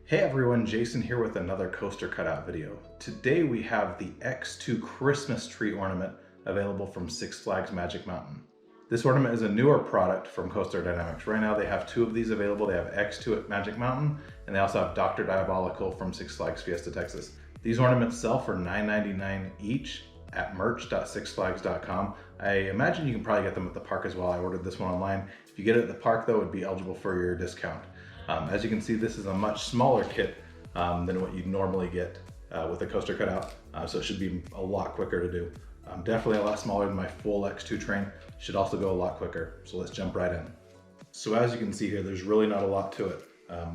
Hey everyone, Jason here with another coaster cutout video. Today we have the X2 Christmas tree ornament available from Six Flags Magic Mountain. This ornament is a newer product from Coaster Dynamics. Right now they have two of these available. They have X2 at Magic Mountain and they also have Dr. Diabolical from Six Flags Fiesta Texas. These ornaments sell for $9.99 each at merch.sixflags.com. I imagine you can probably get them at the park as well. I ordered this one online. If you get it at the park though, it would be eligible for your discount. As you can see, this is a much smaller kit than what you'd normally get with a coaster cutout, so it should be a lot quicker to do. Definitely a lot smaller than my full X2 train. Should also go a lot quicker, so let's jump right in. So as you can see here, there's really not a lot to it.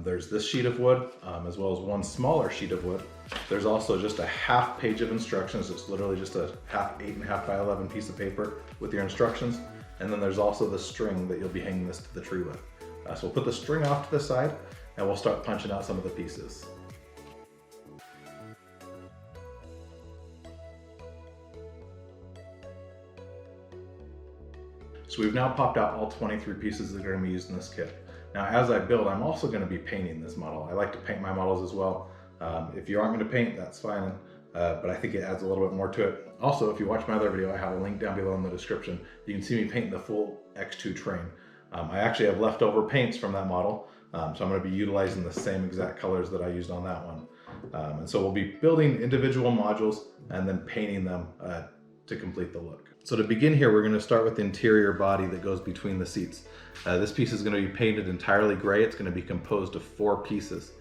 There's this sheet of wood, as well as one smaller sheet of wood. There's also just a half page of instructions. It's literally just a 8.5 by 11 piece of paper with your instructions. And then there's also the string that you'll be hanging this to the tree with. So we'll put the string off to the side and we'll start punching out some of the pieces. So we've now popped out all 23 pieces that are going to be used in this kit. Now as I build, I'm also going to be painting this model. I like to paint my models as well. If you aren't going to paint, that's fine, but I think it adds a little bit more to it. Also, if you watch my other video, I have a link down below in the description. You can see me painting the full X2 train. I actually have leftover paints from that model, so I'm going to be utilizing the same exact colors that I used on that one. And so we'll be building individual modules and then painting them to complete the look. So to begin here, we're going to start with the interior body that goes between the seats. This piece is going to be painted entirely gray. It's going to be composed of 4 pieces.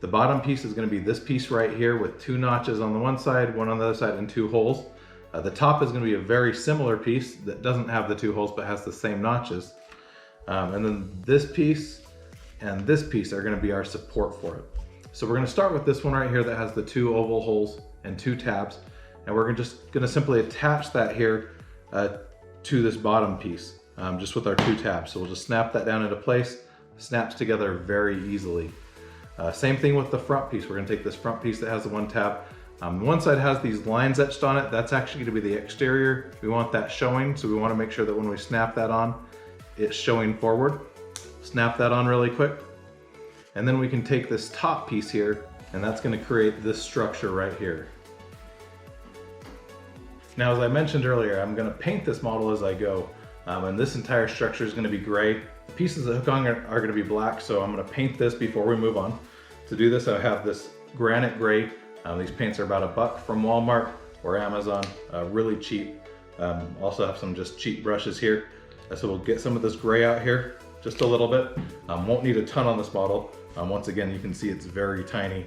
The bottom piece is going to be this piece right here with 2 notches on the one side, one on the other side, and 2 holes. The top is going to be a very similar piece that doesn't have the 2 holes but has the same notches. And then this piece and this piece are going to be our support for it. So we're going to start with this one right here that has the 2 oval holes and 2 tabs. And we're just going to simply attach that here to this bottom piece, just with our 2 tabs. So we'll just snap that down into place. Snaps together very easily. Same thing with the front piece. We're going to take this front piece that has the 1 tab. One side has these lines etched on it. That's actually going to be the exterior. We want that showing, so we want to make sure that when we snap that on, it's showing forward. Snap that on really quick. And then we can take this top piece here, and that's going to create this structure right here. Now, as I mentioned earlier, I'm going to paint this model as I go, and this entire structure is going to be gray. The pieces that hook on are going to be black, so I'm going to paint this before we move on. To do this, I have this granite gray. These paints are about $1 from Walmart or Amazon, really cheap. Also have some just cheap brushes here. So we'll get some of this gray out here, just a little bit. Won't need a ton on this model. Once again, you can see it's very tiny.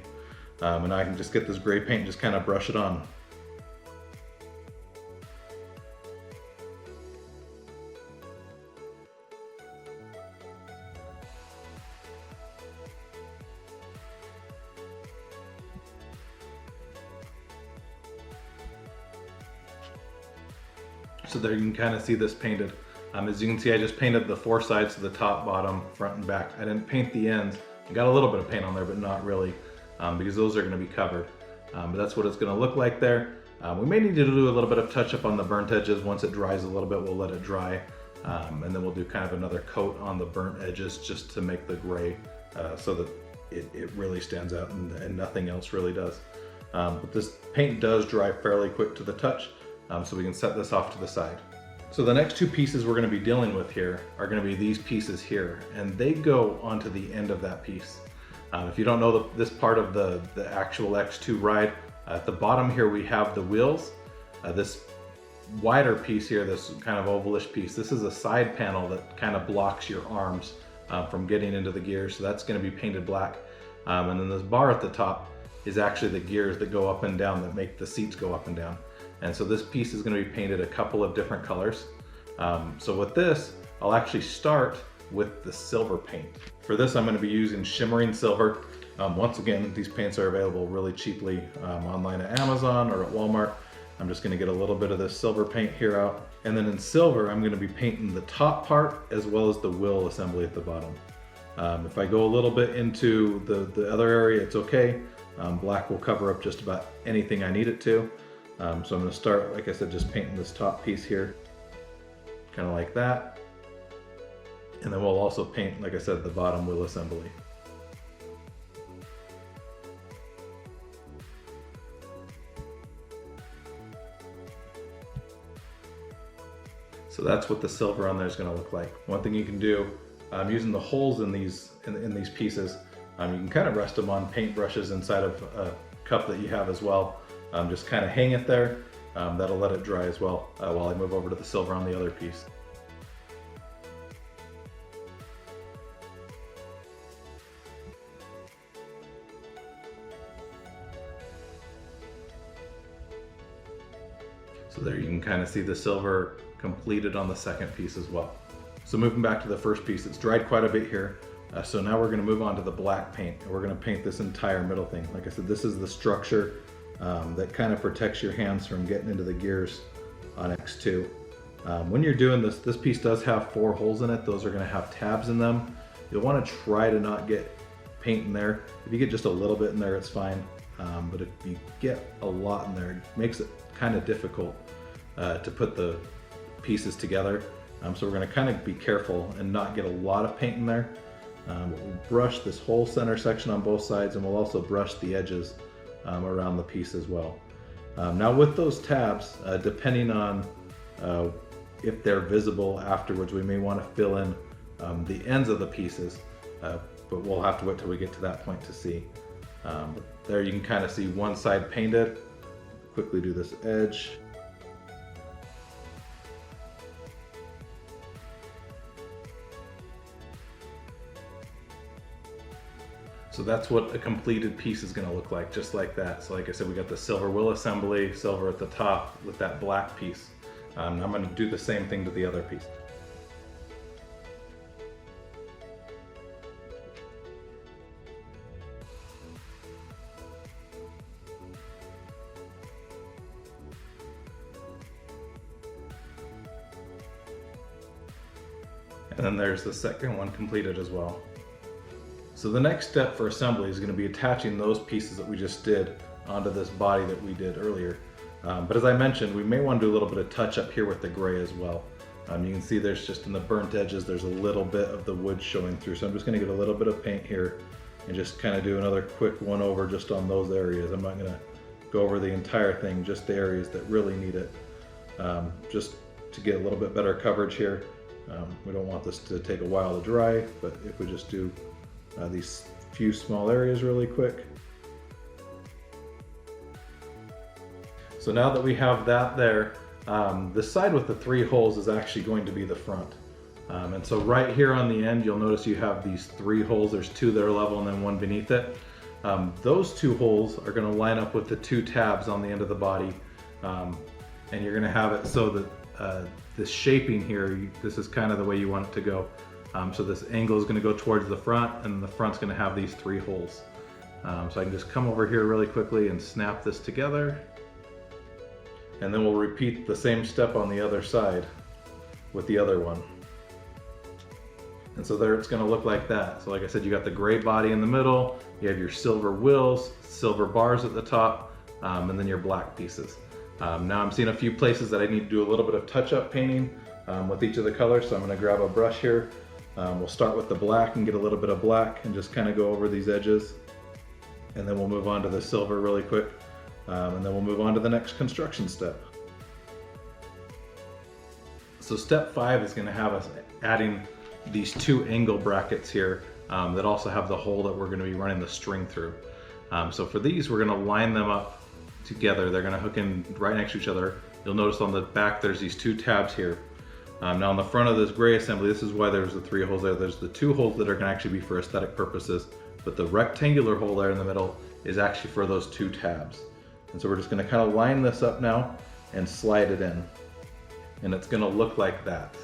And I can just get this gray paint and just kind of brush it on. So there you can kind of see this painted. As you can see, I just painted the 4 sides to the top, bottom, front, and back. I didn't paint the ends. I got a little bit of paint on there, but not really, because those are going to be covered. But that's what it's going to look like there. We may need to do a little bit of touch up on the burnt edges. Once it dries a little bit, we'll let it dry. And then we'll do kind of another coat on the burnt edges just to make the gray so that it really stands out and nothing else really does. But this paint does dry fairly quick to the touch. So we can set this off to the side. So the next 2 pieces we're going to be dealing with here are going to be these pieces here, and they go onto the end of that piece. If you don't know this part of the actual X2 ride, at the bottom here we have the wheels. This wider piece here, this kind of ovalish piece, this is a side panel that kind of blocks your arms from getting into the gears, so that's going to be painted black. And then this bar at the top is actually the gears that go up and down that make the seats go up and down. And so this piece is going to be painted a couple of different colors. So with this, I'll actually start with the silver paint. For this, I'm going to be using shimmering silver. Once again, these paints are available really cheaply online at Amazon or at Walmart. I'm just going to get a little bit of this silver paint here out. And then in silver, I'm going to be painting the top part as well as the wheel assembly at the bottom. If I go a little bit into the other area, it's okay. Black will cover up just about anything I need it to. So I'm going to start, like I said, just painting this top piece here, kind of like that. And then we'll also paint, like I said, the bottom wheel assembly. So that's what the silver on there is going to look like. One thing you can do, using the holes in these pieces, you can kind of rest them on paint brushes inside of a cup that you have as well. Just kind of hang it there. That'll let it dry as well while I move over to the silver on the other piece. So there you can kind of see the silver completed on the second piece as well. So moving back to the first piece, it's dried quite a bit here. So now we're gonna move on to the black paint, and we're gonna paint this entire middle thing. Like I said, this is the structure that kind of protects your hands from getting into the gears on X2. When you're doing this, this piece does have 4 holes in it. Those are gonna have tabs in them. You'll wanna try to not get paint in there. If you get just a little bit in there, it's fine. But if you get a lot in there, it makes it kind of difficult to put the pieces together. So we're gonna kind of be careful and not get a lot of paint in there. We'll brush this whole center section on both sides, and we'll also brush the edges around the piece as well. Now with those tabs, depending on if they're visible afterwards, we may want to fill in the ends of the pieces, but we'll have to wait till we get to that point to see. But there you can kind of see one side painted. Quickly do this edge. So that's what a completed piece is going to look like, just like that. So like I said, we got the silver wheel assembly, silver at the top with that black piece. I'm going to do the same thing to the other piece. And then there's the second one completed as well. So the next step for assembly is going to be attaching those pieces that we just did onto this body that we did earlier. But as I mentioned, we may want to do a little bit of touch up here with the gray as well. You can see there's just in the burnt edges, there's a little bit of the wood showing through. So I'm just going to get a little bit of paint here and just kind of do another quick one over just on those areas. I'm not going to go over the entire thing, just the areas that really need it, just to get a little bit better coverage here. We don't want this to take a while to dry, but if we just do these few small areas really quick. So now that we have that there, the side with the 3 holes is actually going to be the front. And so right here on the end, you'll notice you have these 3 holes. There's 2 that are level and then 1 beneath it. Those 2 holes are going to line up with the 2 tabs on the end of the body. And you're going to have it so that this shaping here, this is kind of the way you want it to go. So this angle is going to go towards the front, and the front's going to have these 3 holes. So I can just come over here really quickly and snap this together. And then we'll repeat the same step on the other side with the other one. And so there it's going to look like that. So like I said, you got the gray body in the middle, you have your silver wheels, silver bars at the top, and then your black pieces. Now I'm seeing a few places that I need to do a little bit of touch-up painting with each of the colors, so I'm going to grab a brush here. We'll start with the black and get a little bit of black and just kind of go over these edges. And then we'll move on to the silver really quick. And then we'll move on to the next construction step. So step 5 is going to have us adding these 2 angle brackets here that also have the hole that we're going to be running the string through. So for these, we're going to line them up together. They're going to hook in right next to each other. You'll notice on the back there's these 2 tabs here. Now on the front of this gray assembly, this is why there's the 3 holes there. There's the 2 holes that are going to actually be for aesthetic purposes, but the rectangular hole there in the middle is actually for those 2 tabs. And so we're just going to kind of line this up now and slide it in. And it's going to look like that.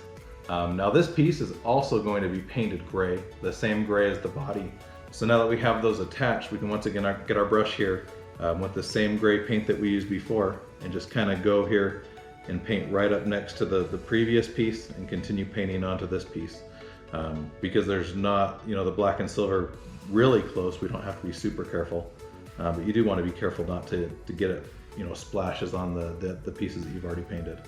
Now this piece is also going to be painted gray, the same gray as the body. So now that we have those attached, we can once again get our brush here with the same gray paint that we used before and just kind of go here and paint right up next to the previous piece and continue painting onto this piece. Because there's not, the black and silver really close, we don't have to be super careful. But you do want to be careful not to get it, splashes on the pieces that you've already painted.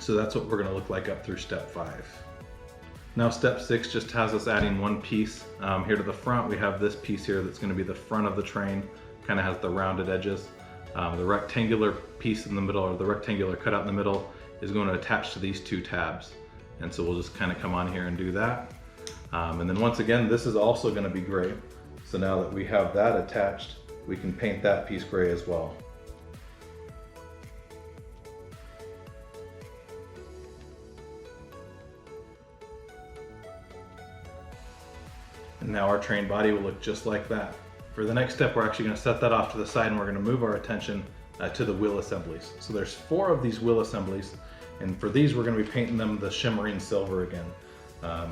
So that's what we're gonna look like up through step 5. Now step 6 just has us adding one piece here to the front. We have this piece here that's gonna be the front of the train, kind of has the rounded edges. The rectangular piece in the middle, or the rectangular cutout in the middle, is going to attach to these 2 tabs. And so we'll just kind of come on here and do that. And then once again, this is also going to be gray. So now that we have that attached, we can paint that piece gray as well. And now our train body will look just like that. For the next step, we're actually going to set that off to the side, and we're going to move our attention to the wheel assemblies. So there's 4 of these wheel assemblies, and for these we're going to be painting them the shimmering silver again.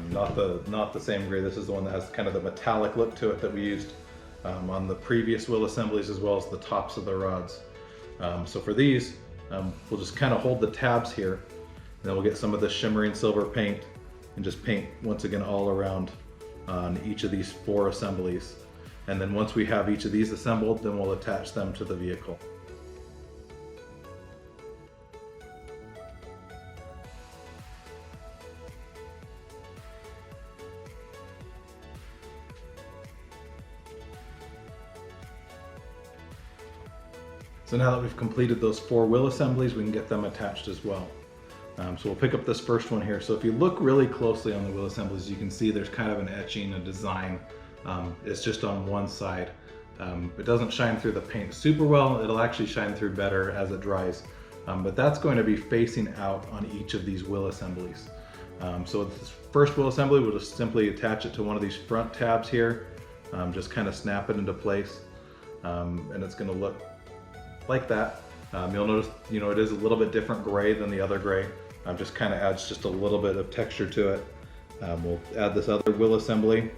Not the same gray. This is the one that has kind of the metallic look to it that we used on the previous wheel assemblies, as well as the tops of the rods. So for these, we'll just kind of hold the tabs here, and then we'll get some of the shimmering silver paint and just paint once again all around on each of these 4 assemblies. And then once we have each of these assembled, then we'll attach them to the vehicle. So now that we've completed those 4 wheel assemblies, we can get them attached as well. So we'll pick up this first one here. So if you look really closely on the wheel assemblies, you can see there's kind of an etching, a design. It's just on one side. It doesn't shine through the paint super well. It'll actually shine through better as it dries. But that's going to be facing out on each of these wheel assemblies. So this first wheel assembly, we'll just simply attach it to one of these front tabs here. Just kind of snap it into place. And it's going to look like that. You'll notice, it is a little bit different gray than the other gray. Just kind of adds just a little bit of texture to it. We'll add this other wheel assembly.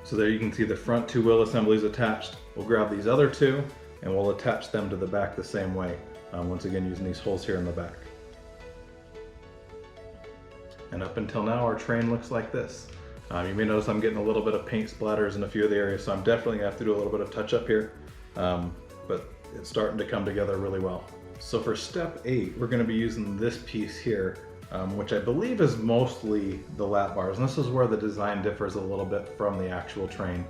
So there you can see the front 2 wheel assemblies attached. We'll grab these other 2 and we'll attach them to the back the same way. Once again, using these holes here in the back. And up until now, our train looks like this. You may notice I'm getting a little bit of paint splatters in a few of the areas, so I'm definitely gonna have to do a little bit of touch up here. But it's starting to come together really well. So for step 8, we're going to be using this piece here, which I believe is mostly the lap bars. And this is where the design differs a little bit from the actual train.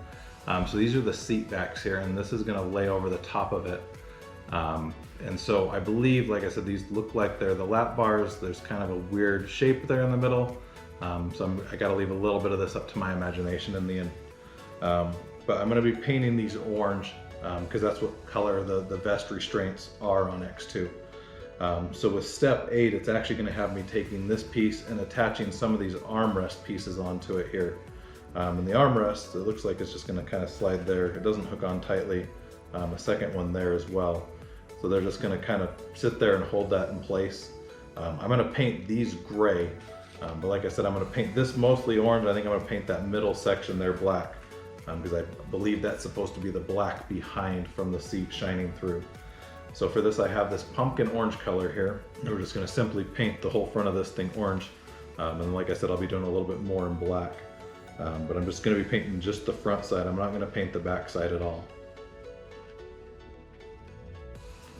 So these are the seat backs here, and this is going to lay over the top of it. And so I believe, like I said, these look like they're the lap bars. There's kind of a weird shape there in the middle. So I got to leave a little bit of this up to my imagination in the end. But I'm going to be painting these orange, because that's what color the vest restraints are on X2. So with step 8, it's actually going to have me taking this piece and attaching some of these armrest pieces onto it here. And the armrest, it looks like it's just going to kind of slide there. It doesn't hook on tightly. A second one there as well. So they're just going to kind of sit there and hold that in place. I'm going to paint these gray, but like I said, I'm going to paint this mostly orange. I think I'm going to paint that middle section there black. Because I believe that's supposed to be the black behind from the seat shining through. So for this, I have this pumpkin orange color here. We're just going to simply paint the whole front of this thing orange. And like I said, I'll be doing a little bit more in black. But I'm just going to be painting just the front side. I'm not going to paint the back side at all.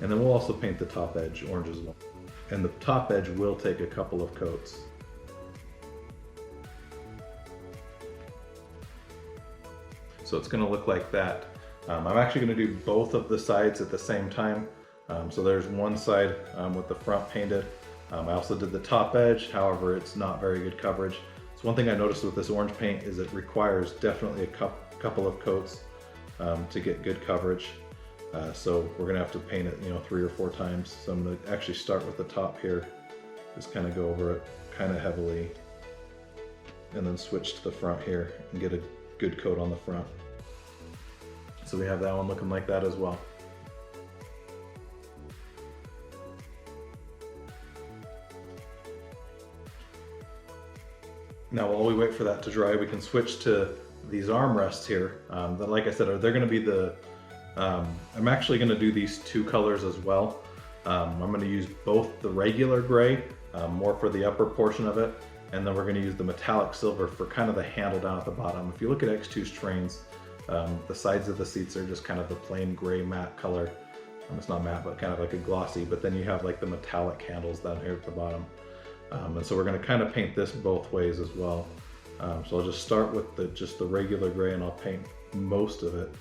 And then we'll also paint the top edge orange as well. And the top edge will take a couple of coats. So it's going to look like that. I'm actually going to do both of the sides at the same time. So there's one side with the front painted. I also did the top edge, however, it's not very good coverage. So one thing I noticed with this orange paint is it requires definitely a couple of coats to get good coverage. So we're going to have to paint it 3 or 4 times. So I'm going to actually start with the top here, just kind of go over it kind of heavily, and then switch to the front here and get a good coat on the front. So we have that one looking like that as well. Now while we wait for that to dry, we can switch to these armrests here. That, like I said, they're going to be the, I'm actually going to do these 2 colors as well. I'm going to use both the regular gray, more for the upper portion of it, and then we're going to use the metallic silver for kind of the handle down at the bottom. If you look at X2's trains, the sides of the seats are just kind of the plain gray matte color. It's not matte, but kind of like a glossy, but then you have like the metallic handles down here at the bottom. And so we're gonna kind of paint this both ways as well. So I'll just start with just the regular gray, and I'll paint most of it.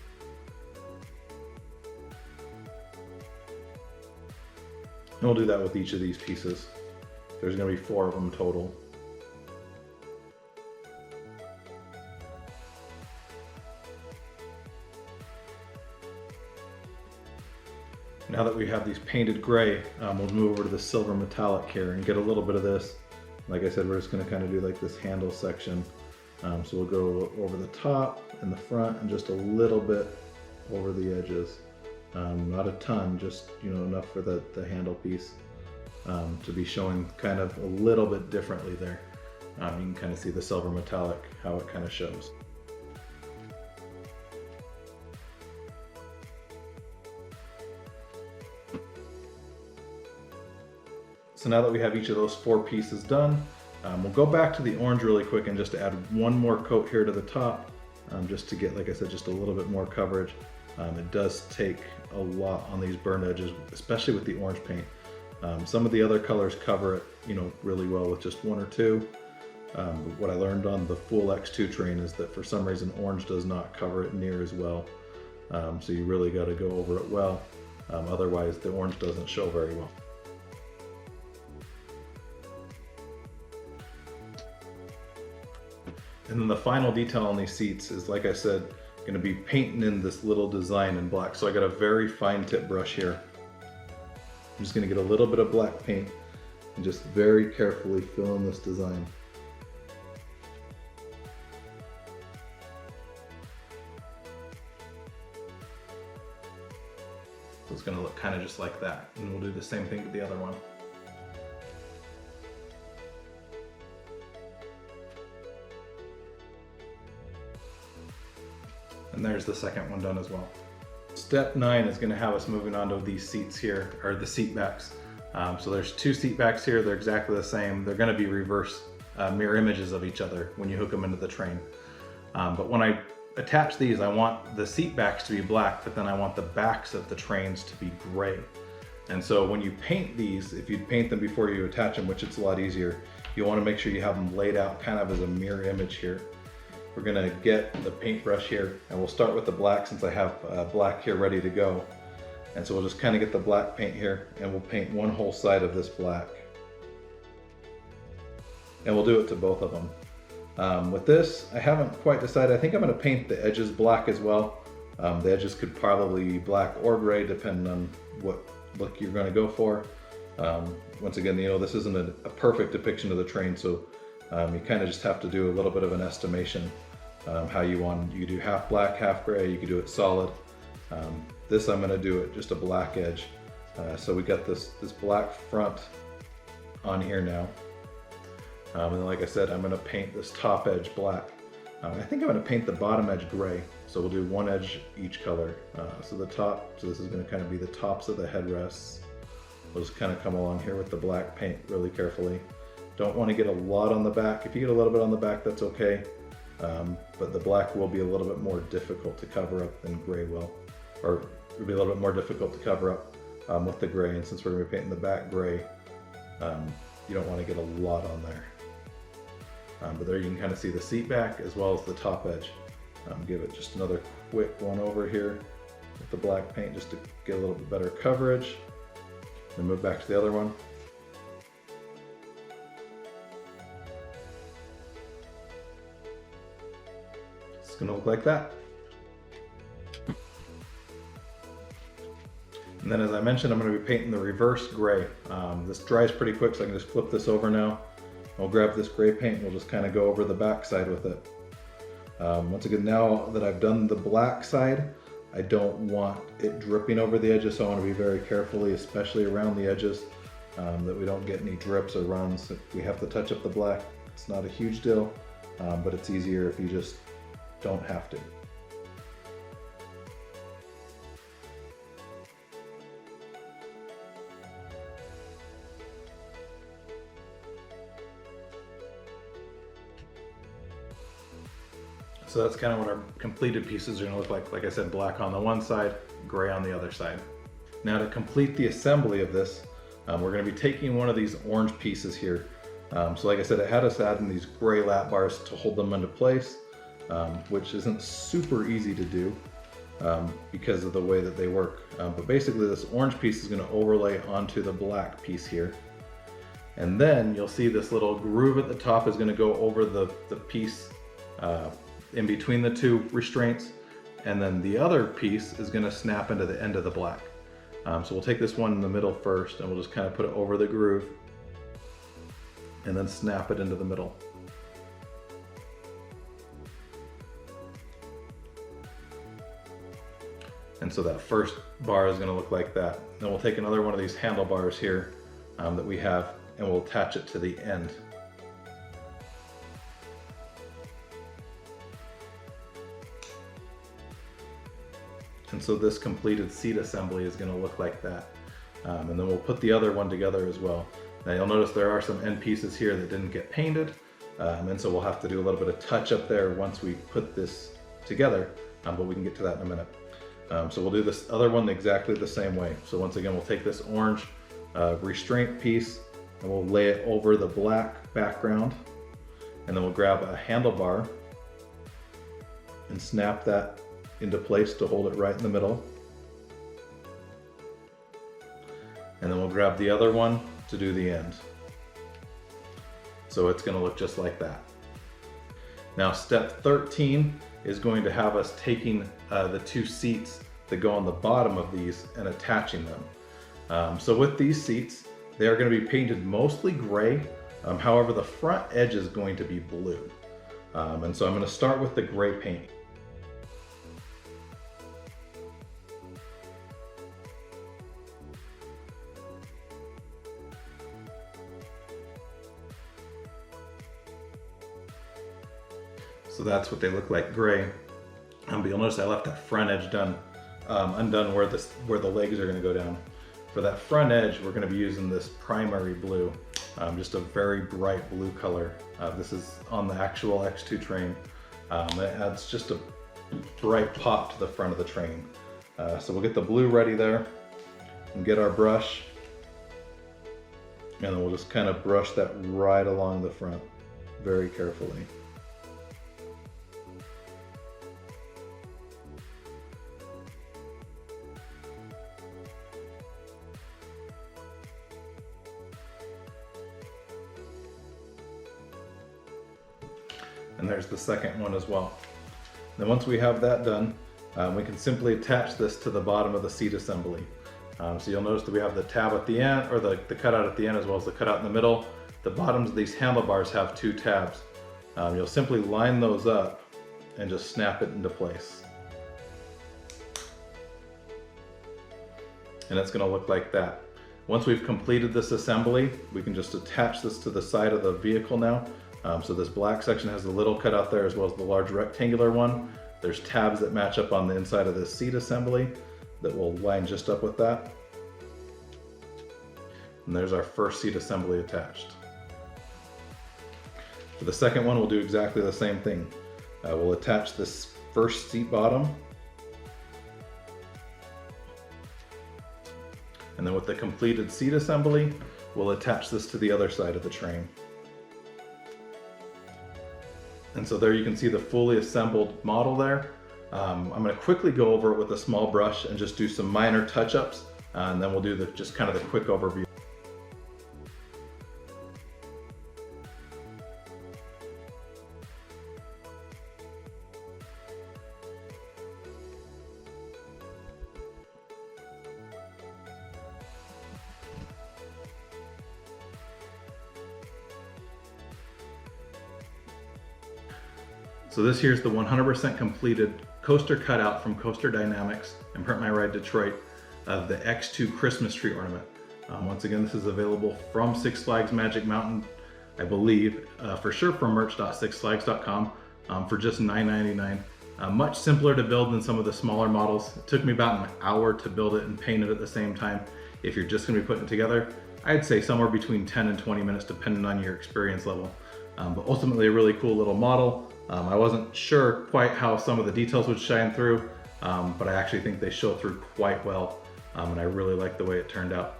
And we'll do that with each of these pieces. There's gonna be 4 of them total. Now that we have these painted gray, we'll move over to the silver metallic here and get a little bit of this. Like I said, we're just gonna kind of do like this handle section. So we'll go over the top and the front and just a little bit over the edges. Not a ton, just enough for the handle piece to be showing kind of a little bit differently there. You can kind of see the silver metallic, how it kind of shows. So now that we have each of those 4 pieces done, we'll go back to the orange really quick and just add one more coat here to the top, just to get, like I said, just a little bit more coverage. It does take a lot on these burnt edges, especially with the orange paint. Some of the other colors cover it, really well with just 1 or 2. What I learned on the full X2 train is that for some reason orange does not cover it near as well. So you really got to go over it well. Otherwise the orange doesn't show very well. And then the final detail on these seats is, like I said, going to be painting in this little design in black. So I got a very fine tip brush here. I'm just going to get a little bit of black paint and just very carefully fill in this design. So it's going to look kind of just like that. And we'll do the same thing with the other one. And there's the second one done as well. Step 9 is going to have us moving on to these seats here, or the seat backs. So there's 2 seat backs here. They're exactly the same. They're going to be reverse mirror images of each other when you hook them into the train. But when I attach these, I want the seat backs to be black, but then I want the backs of the trains to be gray. And so when you paint these, if you paint them before you attach them, which it's a lot easier, you want to make sure you have them laid out kind of as a mirror image here. We're gonna get the paintbrush here, and we'll start with the black since I have black here ready to go. And so we'll just kind of get the black paint here, and we'll paint one whole side of this black. And we'll do it to both of them. With this, I haven't quite decided. I think I'm gonna paint the edges black as well. The edges could probably be black or gray, depending on what look you're gonna go for. Once again, this isn't a perfect depiction of the train, so you kind of just have to do a little bit of an estimation. How you want. You could do half black, half gray. You could do it solid. This I'm going to do it just a black edge. So we got this black front on here now. And then, like I said, I'm going to paint this top edge black. I think I'm going to paint the bottom edge gray. So we'll do one edge each color. So this is going to kind of be the tops of the headrests. We'll just kind of come along here with the black paint really carefully. Don't want to get a lot on the back. If you get a little bit on the back, that's okay. But the black will be a little bit more difficult to cover up than gray will. Or it'll be a little bit more difficult to cover up with the gray. And since we're going to be painting the back gray, you don't want to get a lot on there. But there you can kind of see the seat back as well as the top edge. Give it just another quick one over here with the black paint just to get a little bit better coverage. Then move back to the other one. It's going to look like that. And then, as I mentioned, I'm going to be painting the reverse gray. This dries pretty quick, so I can just flip this over now. I'll grab this gray paint and we'll just kind of go over the back side with it. Once again, now that I've done the black side, I don't want it dripping over the edges, so I want to be very carefully, especially around the edges, that we don't get any drips or runs. If we have to touch up the black, it's not a huge deal, but it's easier if you just don't have to. So that's kind of what our completed pieces are going to look like. Like I said, black on the one side, gray on the other side. Now to complete the assembly of this, we're going to be taking one of these orange pieces here. So like I said, it had us adding these gray lap bars to hold them into place, which isn't super easy to do because of the way that they work. But basically this orange piece is going to overlay onto the black piece here. And then you'll see this little groove at the top is going to go over the piece in between the two restraints. And then the other piece is going to snap into the end of the black. So we'll take this one in the middle first and we'll just kind of put it over the groove and then snap it into the middle. And so that first bar is going to look like that. Then we'll take another one of these handlebars here that we have and we'll attach it to the end. And so this completed seat assembly is going to look like that. And then we'll put the other one together as well. Now you'll notice there are some end pieces here that didn't get painted. And so we'll have to do a little bit of touch up there once we put this together, but we can get to that in a minute. So we'll do this other one exactly the same way. So once again, we'll take this orange restraint piece and we'll lay it over the black background. And then we'll grab a handlebar and snap that into place to hold it right in the middle. And then we'll grab the other one to do the end. So it's going to look just like that. Now step 13 is going to have us taking the two seats that go on the bottom of these and attaching them. So with these seats, they are going to be painted mostly gray. However, the front edge is going to be blue. And so I'm going to start with the gray paint. So that's what they look like, gray. But you'll notice I left that front edge undone where the legs are going to go down. For that front edge, we're going to be using this primary blue, just a very bright blue color. This is on the actual X2 train. It adds just a bright pop to the front of the train. So we'll get the blue ready there and get our brush. And then we'll just kind of brush that right along the front very carefully. And there's the second one as well. Then once we have that done, we can simply attach this to the bottom of the seat assembly. So you'll notice that we have the tab at the end, or the cutout at the end, as well as the cutout in the middle. The bottoms of these handlebars have two tabs. You'll simply line those up and just snap it into place. And it's going to look like that. Once we've completed this assembly, we can just attach this to the side of the vehicle now. So this black section has the little cutout there as well as the large rectangular one. There's tabs that match up on the inside of this seat assembly that will line just up with that. And there's our first seat assembly attached. For the second one, we'll do exactly the same thing. We'll attach this first seat bottom. And then with the completed seat assembly, we'll attach this to the other side of the train. And so there you can see the fully assembled model there. I'm going to quickly go over it with a small brush and just do some minor touch-ups, and then we'll do just kind of the quick overview. So this here's the 100% completed coaster cutout from Coaster Dynamics and Print My Ride Detroit of the X2 Christmas tree ornament. Once again, this is available from Six Flags Magic Mountain, I believe, for sure from merch.sixflags.com for just $9.99. Much simpler to build than some of the smaller models. It took me about an hour to build it and paint it at the same time. If you're just going to be putting it together, I'd say somewhere between 10 and 20 minutes depending on your experience level. But ultimately a really cool little model. I wasn't sure quite how some of the details would shine through, but I actually think they show through quite well. and I really like the way it turned out.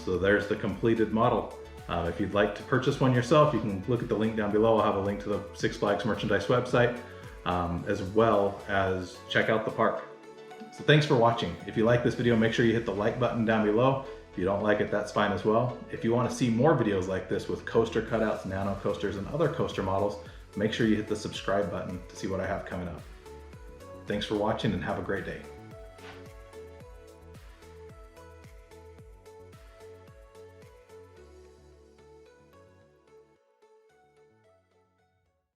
So there's the completed model. If you'd like to purchase one yourself, you can look at the link down below. I'll have a link to the Six Flags merchandise website, as well as check out the park. So thanks for watching. If you like this video, make sure you hit the like button down below. If you don't like it, that's fine as well. If you want to see more videos like this with coaster cutouts, nano coasters, and other coaster models, make sure you hit the subscribe button to see what I have coming up. Thanks for watching and have a great day.